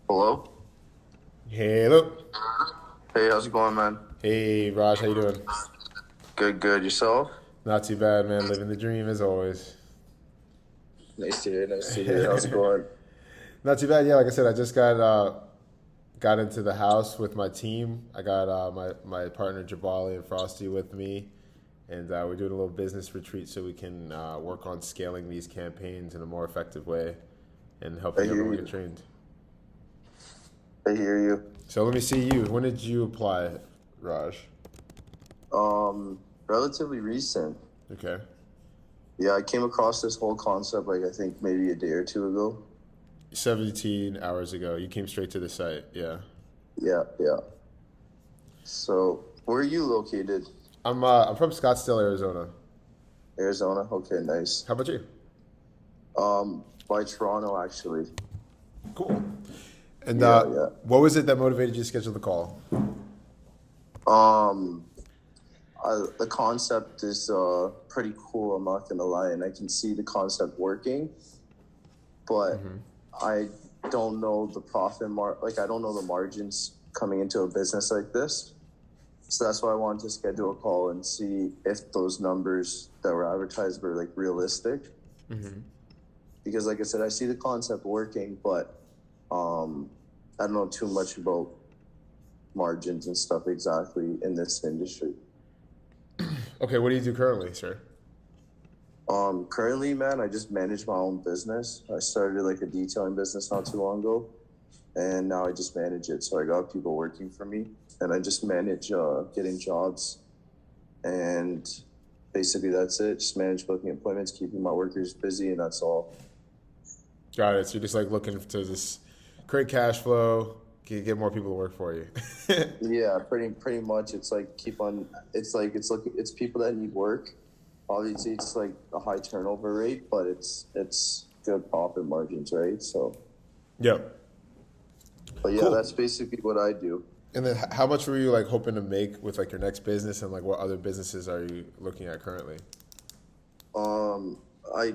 Hello? Hey, look. Hey, how's it going, man? Hey, Raj, how you doing? Good, good. Yourself? Not too bad, man. Living the dream as always. Nice to hear, nice to hear. How's it going? Not too bad. Yeah, like I said, I just got into the house with my team. I got my partner Jabali and Frosty with me, and we're doing a little business retreat so we can work on scaling these campaigns in a more effective way and I helping hear everyone get you. trained. I hear you. So let me see you. When did you apply, Raj? Relatively recent. Okay. Yeah, I came across this whole concept like I think maybe a day or two ago. 17 hours ago. You came straight to the site. Yeah. Yeah, yeah. So, where are you located? I'm from Scottsdale, Arizona. Arizona? Okay, nice. How about you? By Toronto, actually. Cool. And Yeah, yeah. what was it that motivated you to schedule the call? Um, the concept is pretty cool, I'm not gonna lie, and I can see the concept working, but I don't know the like I don't know the margins coming into a business like this. So that's why I wanted to schedule a call and see if those numbers that were advertised were like realistic. Because like I said, I see the concept working, but I don't know too much about margins and stuff exactly in this industry. Okay, what do you do currently, sir? Currently, man, I just manage my own business. I started like a detailing business not too long ago, and now I just manage it. So I got people working for me, and I just manage getting jobs, and basically that's it. Just manage booking appointments, keeping my workers busy, and that's all. Got it. So you're just like looking to just create cash flow, get more people to work for you. Yeah, pretty much. It's like keep on. It's like it's people that need work. Obviously, it's like a high turnover rate, but it's good profit margins, right? So, Yep. but yeah, Cool. that's basically what I do. And then how much were you like hoping to make with like your next business, and like what other businesses are you looking at currently? Um, I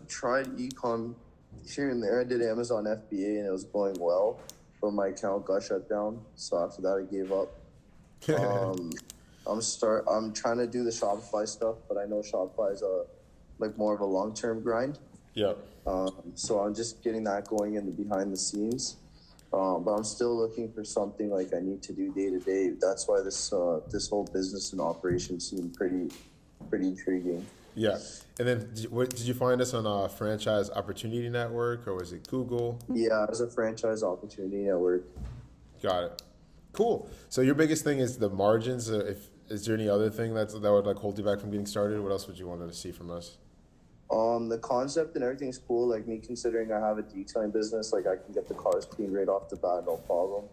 tried ecom here and there. I did Amazon FBA and it was going well, but my account got shut down. So after that, I gave up. Um, I'm trying to do the Shopify stuff, but I know Shopify is a like more of a long term grind. Yep. So I'm just getting that going in the behind the scenes. But I'm still looking for something like I need to do day to day. That's why this whole business and operation seemed pretty intriguing. Yeah. And then did you find us on a franchise opportunity network, or was it Google? Yeah, as a franchise opportunity network. Got it. Cool. So your biggest thing is the margins. If is there any other thing that would like hold you back from getting started? What else would you want to see from us? The concept and everything's cool. Like me considering I have a detailing business, like I can get the cars cleaned right off the bat, no problem.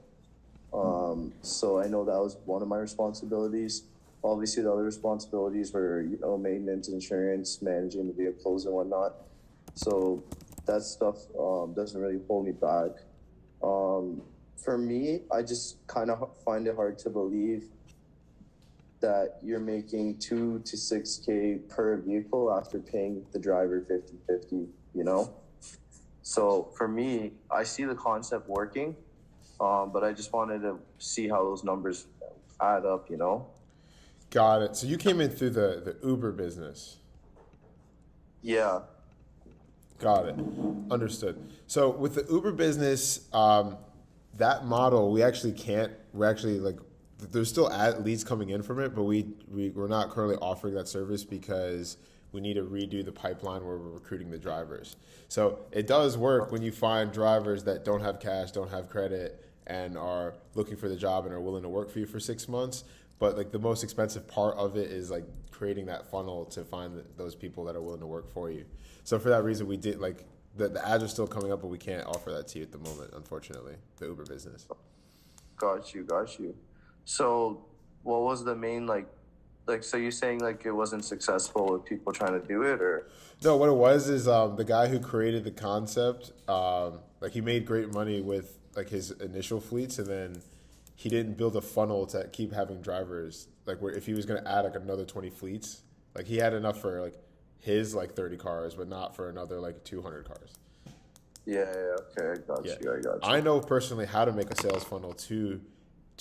So I know that was one of my responsibilities. Obviously, the other responsibilities were, maintenance, insurance, managing the vehicles and whatnot. So that stuff doesn't really hold me back. For me, I just kind of find it hard to believe that you're making 2 to 6K per vehicle after paying the driver 50/50, you know? So for me, I see the concept working, but I just wanted to see how those numbers add up, you know? Got it. So you came in through the Uber business. Yeah. Got it. Understood. So with the Uber business, that model, we actually can't. We're actually like, there's still leads coming in from it, but we're not currently offering that service because we need to redo the pipeline where we're recruiting the drivers. So it does work when you find drivers that don't have cash, don't have credit, and are looking for the job and are willing to work for you for 6 months. But like the most expensive part of it is like creating that funnel to find those people that are willing to work for you. So for that reason, we did like the ads are still coming up, but we can't offer that to you at the moment, unfortunately. The Uber business. Got you. So what was the main so you're saying like it wasn't successful with people trying to do it or No, what it was is the guy who created the concept. Like he made great money with like his initial fleets, and then he didn't build a funnel to keep having drivers. Like where if he was going to add like another 20 fleets, like he had enough for like his like 30 cars, but not for another like 200 cars. Yeah, okay, I got Yeah, you, I got I you. know personally how to make a sales funnel to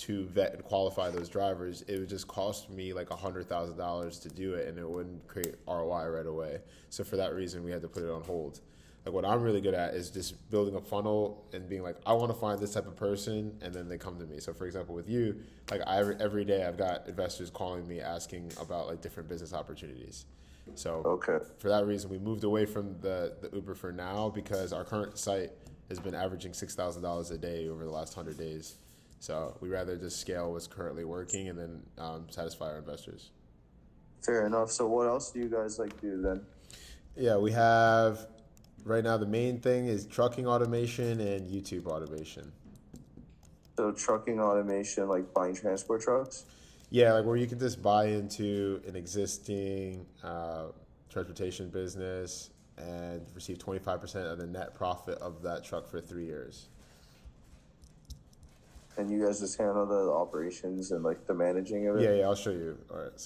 vet and qualify those drivers. It would just cost me like $100,000 to do it, and it wouldn't create ROI right away. So for that reason, we had to put it on hold. Like what I'm really good at is just building a funnel and being like, I want to find this type of person, and then they come to me. So for example, with you, like every day I've got investors calling me asking about like different business opportunities. So Okay. for that reason, we moved away from the Uber for now because our current site has been averaging $6,000 a day over the last 100 days. So we rather just scale what's currently working and then satisfy our investors. Fair enough. So what else do you guys like do then? Yeah, we have right now the main thing is trucking automation and YouTube automation. So trucking automation, like buying transport trucks? Yeah, like where you can just buy into an existing transportation business and receive 25% of the net profit of that truck for 3 years. And you guys just handle the operations and like the managing of it? Yeah, I'll show you. All right,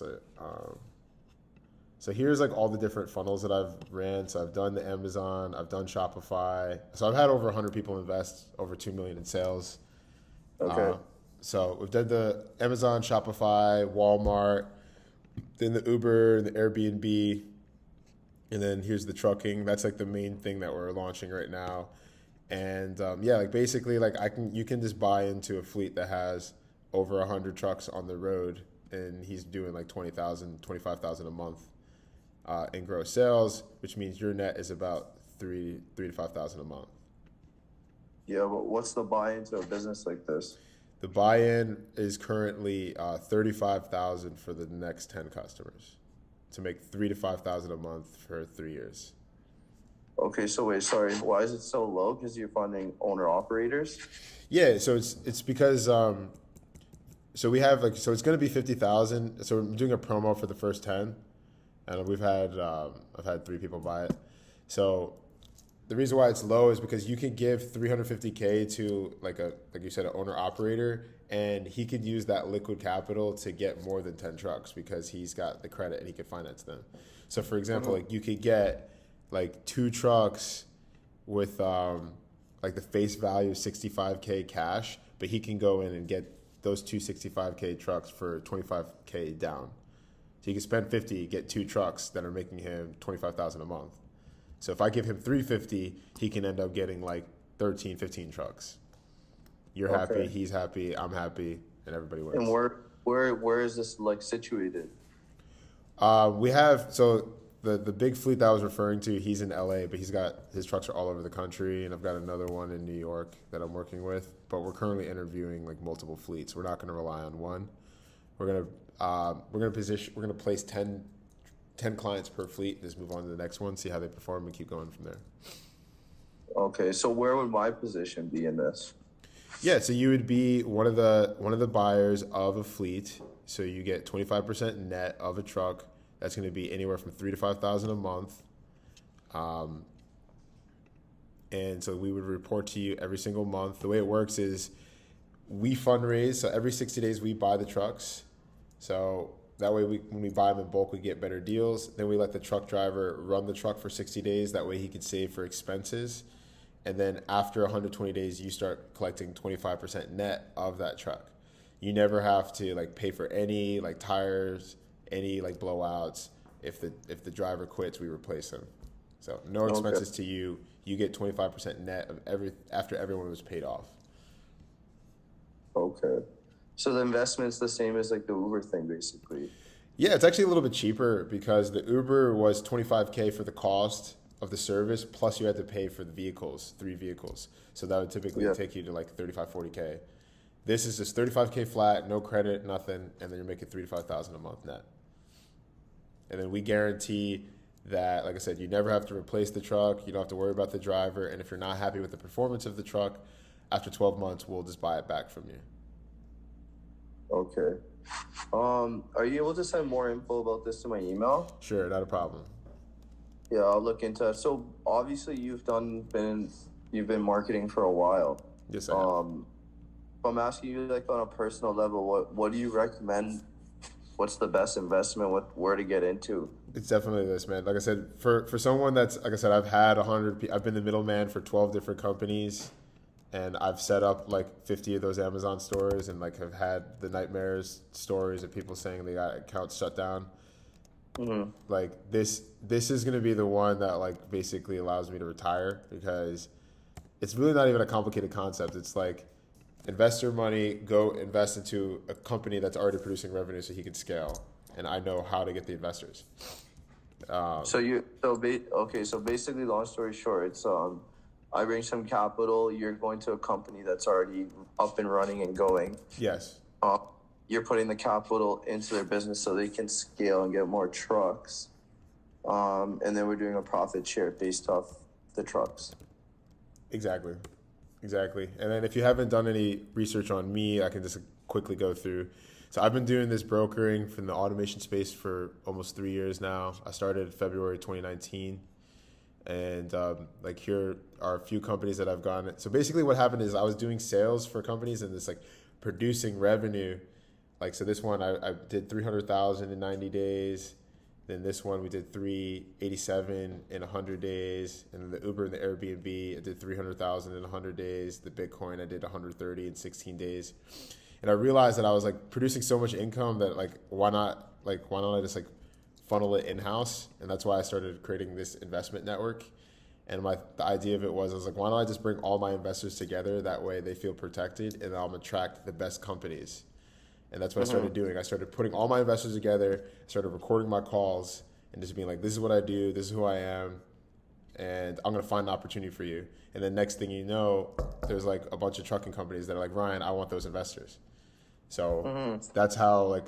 so here's like all the different funnels that I've ran. So I've done the Amazon, I've done Shopify. So I've had over 100 people invest, over 2 million in sales. Okay. So we've done the Amazon, Shopify, Walmart, then the Uber, the Airbnb, and then here's the trucking. That's like the main thing that we're launching right now. And yeah, like basically, like you can just buy into a fleet that has over 100 trucks on the road, and he's doing like 20,000, 25,000 a month in gross sales, which means your net is about three to 5,000 a month. Yeah, but what's the buy into a business like this? The buy-in is currently 35,000 for the next 10 customers to make 3 to 5,000 a month for 3 years. Okay, so wait, sorry, why is it so low? Because you're funding owner operators? Yeah, so it's because so we have like, so it's going to be 50,000. So we're doing a promo for the first 10, and I've had 3 people buy it. So the reason why it's low is because you can give 350K to like you said, an owner operator, and he could use that liquid capital to get more than 10 trucks because he's got the credit and he could finance them. So for example, like you could get like 2 trucks with like the face value of 65K cash, but he can go in and get those 2 65K trucks for 25K down. So he can spend 50, get 2 trucks that are making him 25,000 a month. So if I give him 350, he can end up getting like 13, 15 trucks. You're happy, he's happy, I'm happy, and everybody wins. And where is this like situated? We have, so the big fleet that I was referring to, he's in LA, but his trucks are all over the country, and I've got another one in New York that I'm working with. But we're currently interviewing like multiple fleets. We're not going to rely on one. We're gonna place 10 clients per fleet, just move on to the next one, see how they perform, and keep going from there. Okay, so where would my position be in this? Yeah, so you would be one of the buyers of a fleet. So you get 25% net of a truck. That's going to be anywhere from 3,000 to 5,000 a month. And so we would report to you every single month. The way it works is we fundraise. So every 60 days we buy the trucks. So that way when we buy them in bulk, we get better deals. Then we let the truck driver run the truck for 60 days. That way he can save for expenses. And then after 120 days, you start collecting 25% net of that truck. You never have to like pay for any like tires, any like blowouts. If the driver quits, we replace him. So no expenses to you. You get 25% net of after everyone was paid off. Okay. So the investment's the same as like the Uber thing, basically. Yeah, it's actually a little bit cheaper because the Uber was 25K for the cost of the service, plus you had to pay for the vehicles, 3 vehicles. So that would typically take you to like 35, 40K. This is just 35K flat, no credit, nothing, and then you're making 3,000 to 5,000 a month net. And then we guarantee that, like I said, you never have to replace the truck, you don't have to worry about the driver, and if you're not happy with the performance of the truck, after 12 months, we'll just buy it back from you. Okay. Are you able to send more info about this to my email? Sure, not a problem. Yeah, I'll look into it. So obviously you've been marketing for a while. Yes, I have. I'm asking you like on a personal level, what do you recommend what's the best investment, where to get into? It's definitely this, man. Like I said, for someone that's like I said, I've had 100. I've been the middleman for 12 different companies, and I've set up like 50 of those Amazon stores, and like have had the nightmares stories of people saying they got accounts shut down. Mm-hmm. Like this is gonna be the one that like basically allows me to retire because it's really not even a complicated concept. It's like investor money, go invest into a company that's already producing revenue so he can scale, and I know how to get the investors. So basically, long story short, it's I bring some capital. You're going to a company that's already up and running and going. Yes. You're putting the capital into their business so they can scale and get more trucks. And then we're doing a profit share based off the trucks. Exactly. And then if you haven't done any research on me, I can just quickly go through. So I've been doing this brokering from the automation space for almost 3 years now. I started February 2019. And like here are a few companies that I've gone. So basically what happened is I was doing sales for companies and this like producing revenue. Like, so this one I did 300,000 in 90 days. Then this one we did 387 in 100 days. And then the Uber and the Airbnb, I did 300,000 in 100 days. The Bitcoin I did 130 in 16 days. And I realized that I was like producing so much income that like why not I just like funnel it in-house? And that's why I started creating this investment network. And the idea of it was I was like, why don't I just bring all my investors together? That way they feel protected and I'll attract the best companies. And that's what I started doing. I started putting all my investors together, started recording my calls, and just being like, this is what I do, this is who I am, and I'm going to find an opportunity for you. And then next thing you know, there's like a bunch of trucking companies that are like, Ryan, I want those investors. So that's how, like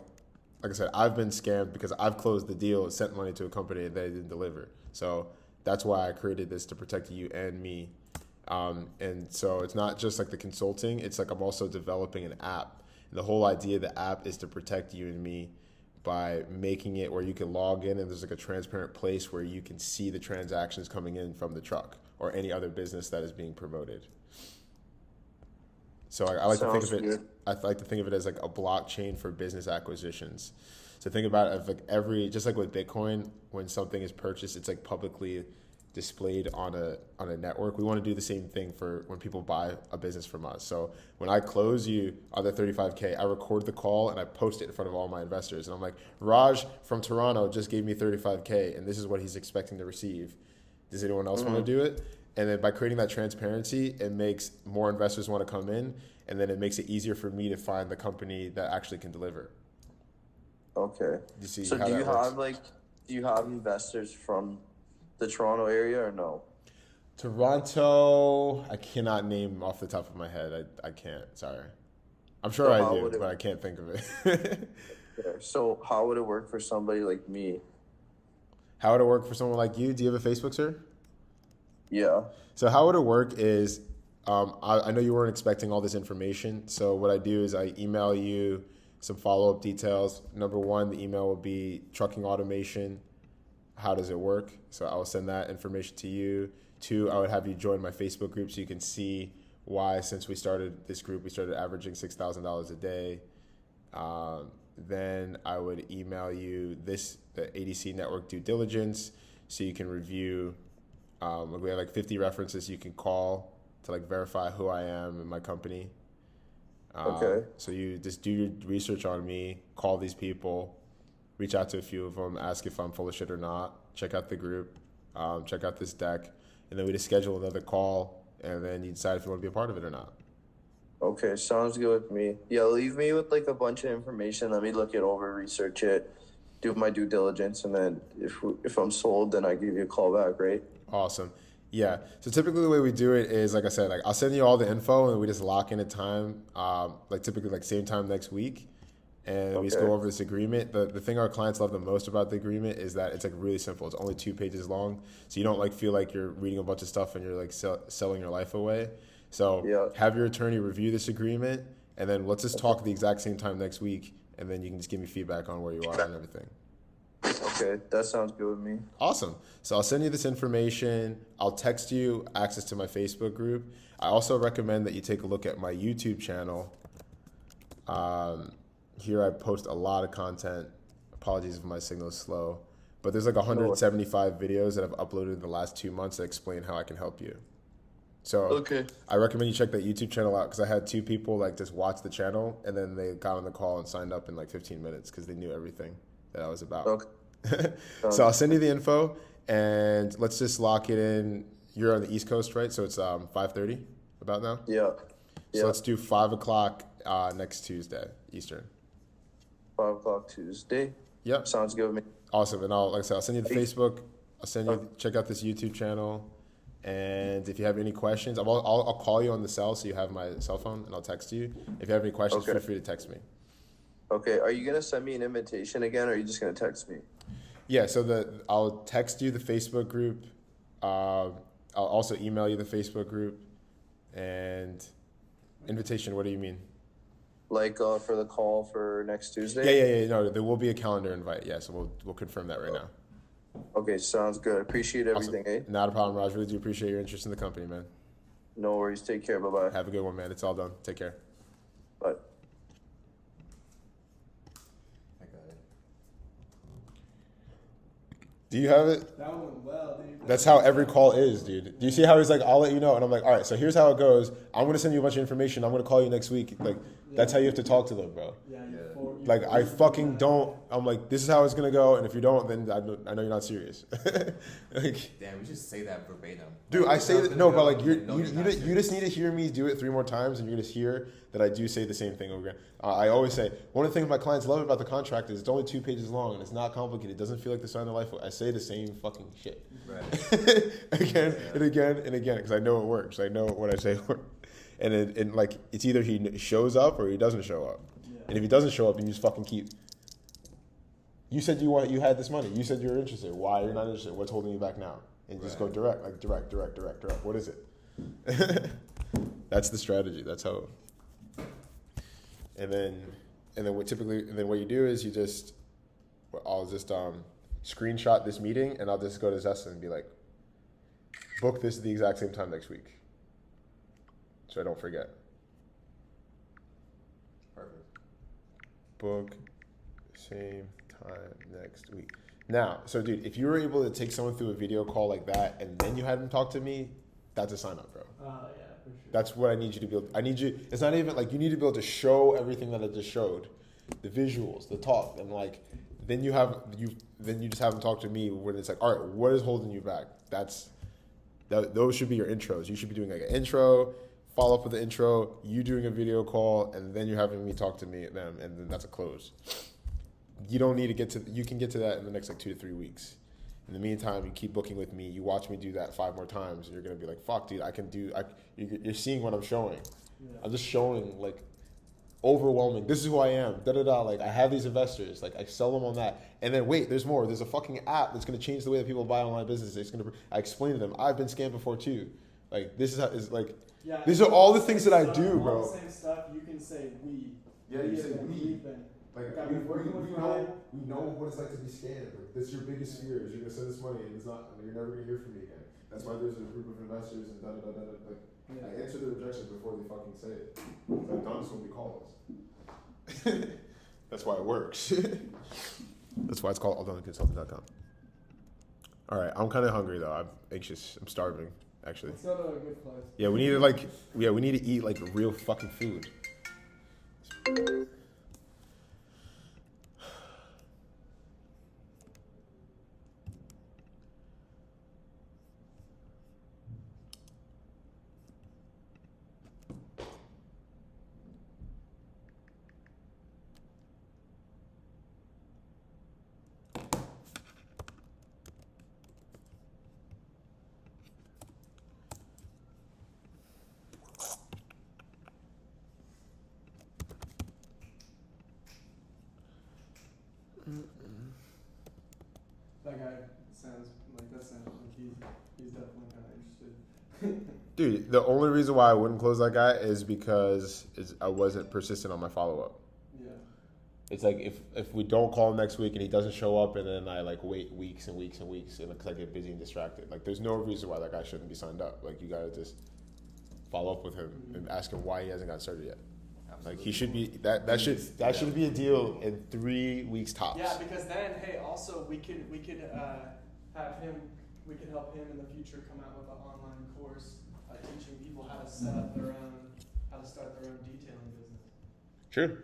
I said, I've been scammed because I've closed the deal, sent money to a company that they didn't deliver. So that's why I created this to protect you and me. And so it's not just like the consulting, it's like I'm also developing an app. The whole idea of the app is to protect you and me by making it where you can log in and there's like a transparent place where you can see the transactions coming in from the truck or any other business that is being promoted. So I like to think of it. Good. I like to think of it as like a blockchain for business acquisitions. So think about it, like just like with Bitcoin, when something is purchased, it's like publicly displayed on a network. We want to do the same thing for when people buy a business from us. So when I close you on the 35K, I record the call and I post it in front of all my investors. And I'm like, Raj from Toronto just gave me 35K and this is what he's expecting to receive. Does anyone else want to do it? And then by creating that transparency, it makes more investors want to come in, and then it makes it easier for me to find the company that actually can deliver. Okay. So do you have investors from the Toronto area or no? Toronto, I cannot name off the top of my head. I can't, sorry. I'm sure I do, but I can't think of it. So how would it work for somebody like me? How would it work for someone like you? Do you have a Facebook, sir? Yeah. So how would it work is, I know you weren't expecting all this information. So what I do is I email you some follow-up details. Number one, the email will be trucking automation. How does it work? So I will send that information to you. Two, I would have you join my Facebook group so you can see why, since we started this group, we started averaging $6,000 a day. Then I would email you the ADC network due diligence so you can review. We have like 50 references you can call to like verify who I am and my company. Okay. So you just do your research on me, call these people, reach out to a few of them, ask if I'm full of shit or not, check out the group, check out this deck, and then we just schedule another call, and then you decide if you want to be a part of it or not. Okay, sounds good with me. Yeah, leave me with like a bunch of information. Let me look it over, research it, do my due diligence, and then if I'm sold, then I give you a call back, right? Awesome. Yeah. So typically the way we do it is, like I said, like I'll send you all the info and we just lock in a time, like typically like same time next week. And we just go over this agreement. The thing our clients love the most about the agreement is that it's like really simple. It's only 2 pages long. So you don't like feel like you're reading a bunch of stuff and you're like selling your life away. So have your attorney review this agreement and then let's just talk at the exact same time next week. And then you can just give me feedback on where you are and everything. Okay, that sounds good with me. Awesome. So I'll send you this information. I'll text you access to my Facebook group. I also recommend that you take a look at my YouTube channel. Here I post a lot of content Apologies if my signal is slow. But there's like 175 videos that I've uploaded in the last 2 months that explain how I can help you. So Okay. I recommend you check that YouTube channel out because I had 2 people like just watch the channel and then they got on the call and signed up in like 15 minutes because they knew everything that I was about. Okay. So I'll send you the info and let's just lock it in. You're on the East Coast, right? So it's 5:30 about now. Yeah. So let's do 5 o'clock next Tuesday Eastern. 5 o'clock Tuesday. Yep. Sounds good with me. Awesome. And like I said, I'll send you the Facebook. I'll send you check out this YouTube channel. And if you have any questions, I'll call you on the cell so you have my cell phone and I'll text you. If you have any questions, feel free to text me. Okay. Are you gonna send me an invitation again, or are you just gonna text me? Yeah. So I'll text you the Facebook group. I'll also email you the Facebook group and invitation. What do you mean? Like for the call for next Tuesday? Yeah. No, there will be a calendar invite. Yeah, so we'll confirm that right now. Okay, sounds good. Appreciate everything, Awesome. Not a problem, Raj. Really do appreciate your interest in the company, man. No worries. Take care. Bye-bye. Have a good one, man. It's all done. Take care. Bye. I got it. Do you have it? That went well, dude. That's how every call is, dude. Do you see how he's like, I'll let you know? And I'm like, all right, so here's how it goes. I'm going to send you a bunch of information. I'm going to call you next week. Like, that's how you have to talk to them, bro. Yeah, Like, I fucking don't. I'm like, this is how it's going to go. And if you don't, then I know you're not serious. Like, damn, we should say that verbatim. dude, I say that. No, but like, you serious. just need to hear me do it 3 more times. And you're going to hear that I do say the same thing over again. I always say, one of the things my clients love about the contract is it's only 2 pages long. And it's not complicated. It doesn't feel like the sign of life. I say the same fucking shit. Right. Again and again and again, because I know it works. I know what I say works. And like, it's either he shows up or he doesn't show up. Yeah. And if he doesn't show up, then you just fucking keep. You said you had this money. You said you were interested. Why you're not interested? What's holding you back now? And just go direct. What is it? That's the strategy. That's how. And then what you do is I'll just screenshot this meeting and I'll just go to Zesta and be like, book this at the exact same time next week, so I don't forget. Perfect. Book same time next week. Now, so dude, if you were able to take someone through a video call like that and then you had them talk to me, that's a sign up, bro. Yeah, for sure. That's what I need you to be able. I need you. It's not even like you need to be able to show everything that I just showed, the visuals, the talk, and like then you just have them talk to me when it's like, all right, what is holding you back? Those should be your intros. You should be doing like an intro, follow up with the intro, you doing a video call, and then you're having me talk to them, and then that's a close. You don't need to get to. You can get to that in the next like 2 to 3 weeks. In the meantime, you keep booking with me. You watch me do that 5 more times, and you're gonna be like, "Fuck, dude, I can do." You're seeing what I'm showing. Yeah. I'm just showing like overwhelming. This is who I am. Da da da. Like I have these investors. Like I sell them on that. And then wait, there's more. There's a fucking app that's gonna change the way that people buy online businesses. I explain to them. I've been scammed before too. Like this is how is like. Yeah, These are all the things that I do, all bro. the same stuff. You can say we. Yeah, you say we. We've been. Like I've been working with we know what it's like to be scammed. Like that's your biggest fear is you're gonna send this money and it's not. You're never gonna hear from me again. That's why there's a group of investors and da da da da. Like I answer the objections before they fucking say it. I've done this when we call us. That's why it works. That's why it's called alldonconsulting.com. All right, I'm kind of hungry though. I'm anxious. I'm starving actually. Let's go to a good place. Yeah, we need to eat like real fucking food. That guy sounds like he's definitely kind of interested. Dude, the only reason why I wouldn't close that guy is because I wasn't persistent on my follow up. Yeah. It's like if we don't call him next week and he doesn't show up and then I like wait weeks and weeks and weeks and because I get busy and distracted. Like there's no reason why that guy shouldn't be signed up. Like you gotta just follow up with him and ask him why he hasn't got started yet. Like he should be that should be a deal in 3 weeks tops. Yeah, because then, hey, also we could have him. We could help him in the future come out with an online course teaching people how to set up how to start their own detailing business. True.